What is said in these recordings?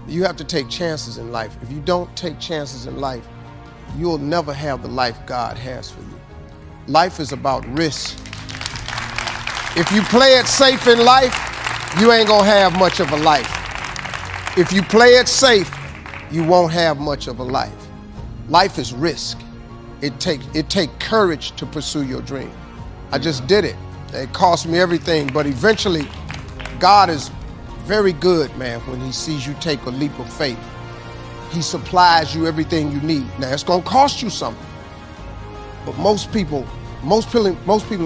You have to take chances in life. If you don't take chances in life, you'll never have the life God has for you. Life is about risk. If you play it safe in life, you ain't gonna have much of a life. If you play it safe, you won't have much of a life. Life is risk. It take courage to pursue your dream. I just did it. It cost me everything, but eventually, God is very good, man, when he sees you take a leap of faith. He supplies you everything you need. Now, it's gonna cost you something, but most people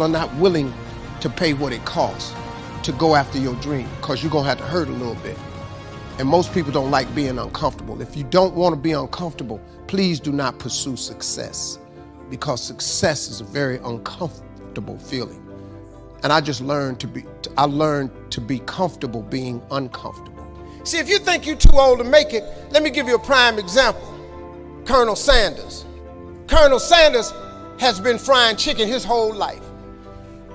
are not willing to pay what it costs to go after your dream, because you're gonna have to hurt a little bit. And most people don't like being uncomfortable. If you don't want to be uncomfortable, please do not pursue success, because success is a very uncomfortable feeling. And I learned to be comfortable being uncomfortable. See, if you think you're too old to make it, let me give you a prime example. Colonel Sanders. Colonel Sanders has been frying chicken his whole life.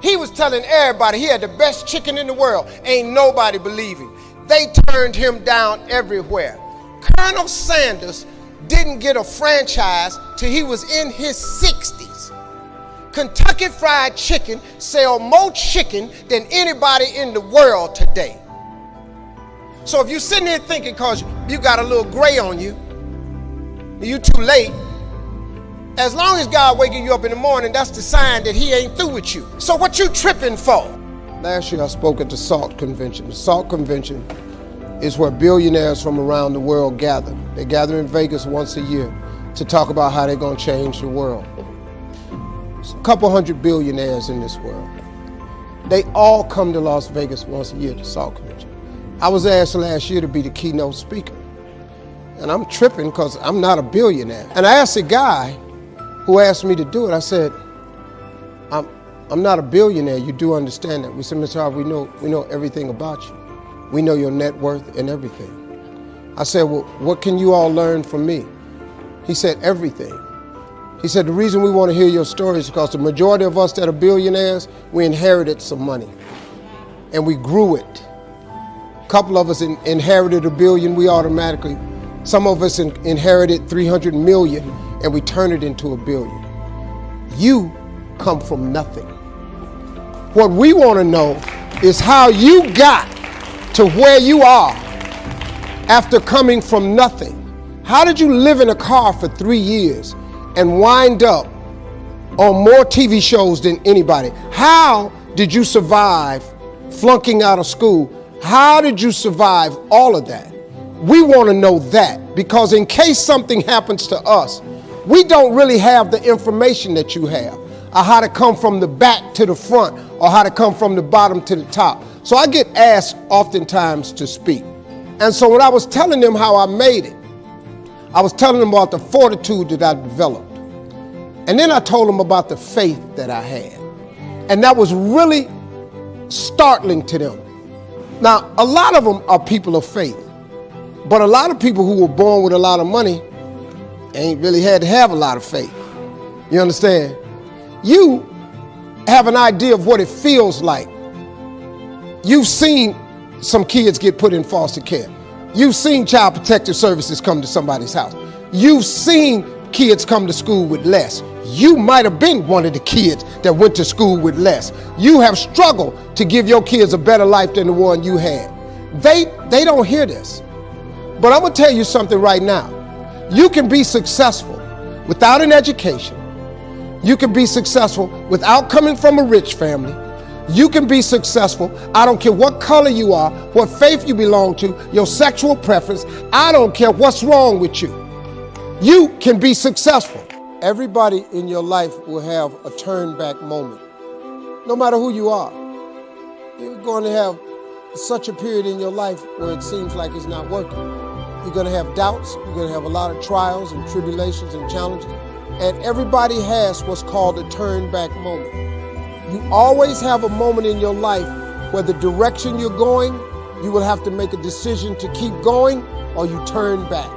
He was telling everybody he had the best chicken in the world. Ain't nobody believing. They turned him down everywhere. Colonel Sanders didn't get a franchise till he was in his 60s. Kentucky Fried Chicken sell more chicken than anybody in the world today. So if you're sitting here thinking because you got a little gray on you, you too late, as long as God waking you up in the morning, that's the sign that he ain't through with you. So what you tripping for? Last year I spoke at the SALT convention. The SALT convention is where billionaires from around the world gather. They gather in Vegas once a year to talk about how they're going to change the world. There's a couple hundred billionaires in this world. They all come to Las Vegas once a year to SALT convention. I was asked last year to be the keynote speaker. And I'm tripping because I'm not a billionaire. And I asked a guy who asked me to do it, I said, I'm not a billionaire, you do understand that. We said, Mr. Harvey, we know everything about you. We know your net worth and everything. I said, well, what can you all learn from me? He said, everything. He said, the reason we want to hear your story is because the majority of us that are billionaires, we inherited some money and we grew it. A couple of us inherited $1 billion, some of us inherited 300 million and we turned it into $1 billion. You come from nothing. What we want to know is how you got to where you are after coming from nothing. How did you live in a car for 3 years and wind up on more TV shows than anybody? How did you survive flunking out of school? How did you survive all of that? We want to know that, because in case something happens to us, we don't really have the information that you have, or how to come from the back to the front, or how to come from the bottom to the top. So I get asked oftentimes to speak. And so when I was telling them how I made it, I was telling them about the fortitude that I developed. And then I told them about the faith that I had. And that was really startling to them. Now, a lot of them are people of faith, but a lot of people who were born with a lot of money ain't really had to have a lot of faith. You understand? You have an idea of what it feels like. You've seen some kids get put in foster care. You've seen child protective services come to somebody's house. You've seen kids come to school with less. You might have been one of the kids that went to school with less. You have struggled to give your kids a better life than the one you had. They don't hear this. But I'm gonna tell you something right now. You can be successful without an education. You can be successful without coming from a rich family. You can be successful. I don't care what color you are, what faith you belong to, your sexual preference. I don't care what's wrong with you. You can be successful. Everybody in your life will have a turn back moment. No matter who you are, you're going to have such a period in your life where it seems like it's not working. You're going to have doubts. You're going to have a lot of trials and tribulations and challenges. And everybody has what's called a turn back moment. You always have a moment in your life where the direction you're going, you will have to make a decision to keep going or you turn back.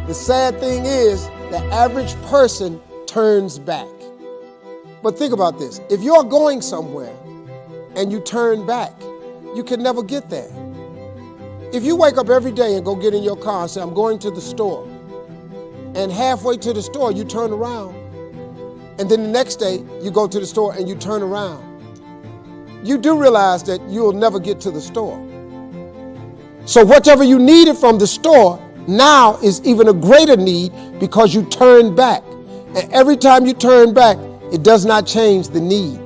The sad thing is, the average person turns back. But think about this. If you're going somewhere and you turn back, you can never get there. If you wake up every day and go get in your car and say, I'm going to the store, and halfway to the store, you turn around, and then the next day, you go to the store and you turn around, you do realize that you'll never get to the store. So whatever you needed from the store now is even a greater need because you turn back. And every time you turn back, it does not change the need.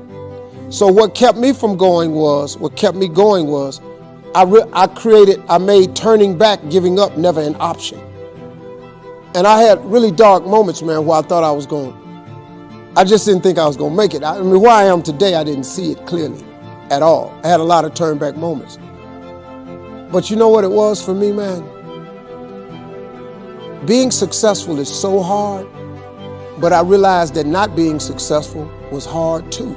So what kept me going was, I made turning back, giving up, never an option. And I had really dark moments, man, where I thought I just didn't think I was going to make it. I mean, where I am today, I didn't see it clearly at all. I had a lot of turn back moments. But you know what it was for me, man? Being successful is so hard, but I realized that not being successful was hard too.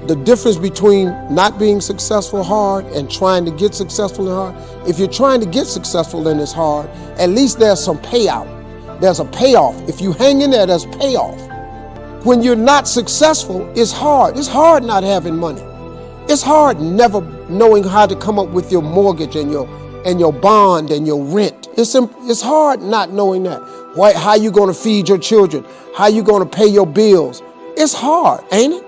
The difference between not being successful hard and trying to get successful and hard, if you're trying to get successful and it's hard, at least there's some payout. There's a payoff. If you hang in there, there's payoff. When you're not successful, it's hard. It's hard not having money. It's hard never knowing how to come up with your mortgage and your bond and your rent. It's hard not knowing that. How you going to feed your children? How you going to pay your bills? It's hard, ain't it?